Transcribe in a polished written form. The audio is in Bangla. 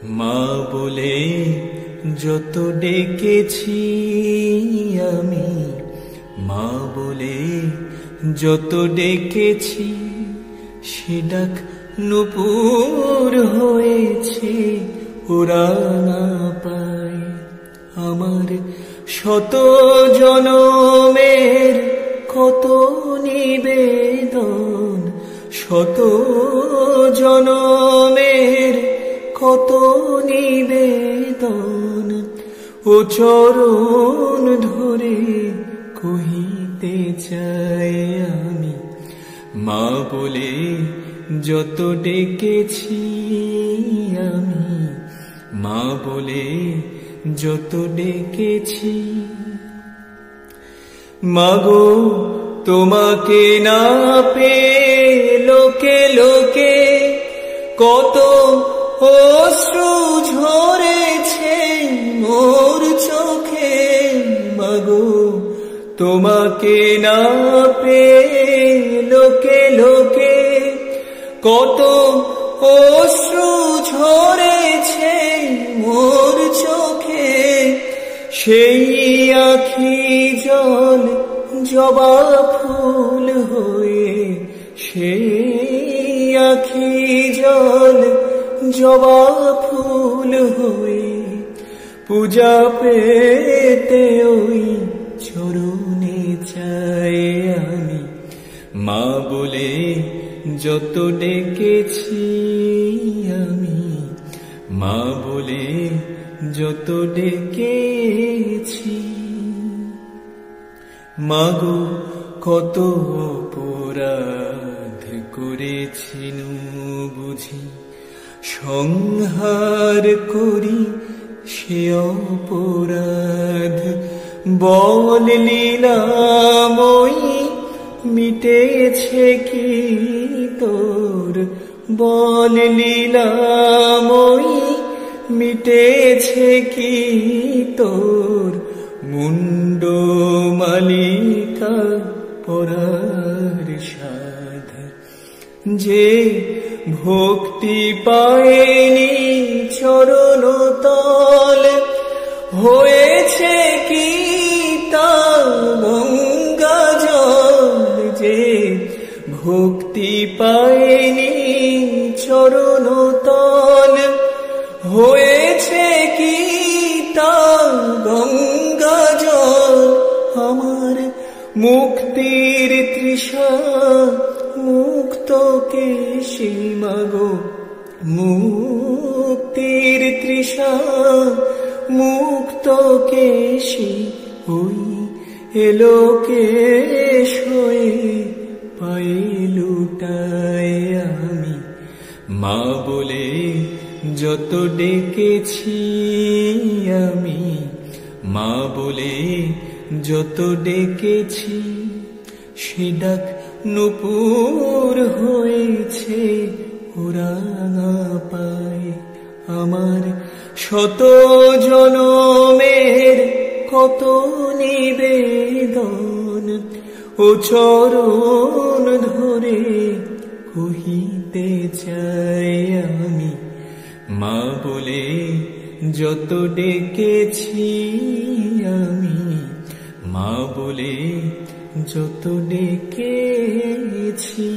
মা বলে যত ডেকেছি আমি, মা বলে যত ডেকেছি, সে ডাক নূপুর হয়েছে ওরা না পায়। আমার শত জনমের কত নিবেদন, শত জনমের কত নিবেদন, ও চরণ ধরে কহিতে চাই আমি। মা বলে যত ডেকেছি আমি, মা বলে যত ডেকেছি। মাগো তোমাকে না পেয়ে লোকে লোকে কত অশ্রু ঝরেছে মোর চোখে। মাগো তোমাকে না পেয়ে লোকে লোকে কত অশ্রু ঝরেছে মোর চোখে। সেই আখি জল জবা ফুল হয়ে, সেই আখি জল জবা ফুল হয়ে, পূজা পেতে ওই চরণে চাই আমি। মা বলে যত ডেকেছি আমি, মা বলে যত ডেকেছি। মাগো কত অপরাধ করেছি বুঝি, সংহার করি সে অপরাধ। বল লীলাময়ী মিটেছে কি তোর, বল লীলাময়ী মিটেছে কি তোর। মুন্ড মালিকা পরার সাধ, যে ভক্তি পায়নি চরণ তল, হয়েছে কি তা গঙ্গা জল। যে ভক্তি পায়নি চরণ তল, হয়েছে কি তা গঙ্গা জল। আমার মুক্তির তৃষা মুক্ত কেশী, মাগো মুক্তির তৃষা মুক্ত কেশী, ওই এলোকেশ হয়ে পায়ে লুটাই আমি। মা বলে যত ডেকেছি আমি, মা বলে যত ডেকেছি, সে ডাক নূপুর হয়েছে ওরা না পায়। আমার শত জনমের কত নিবেদন, ও চরণ ধরে কহিতে চাই আমি। মা বলে যত ডেকেছি আমি, মা বলে যত ডেকেছি।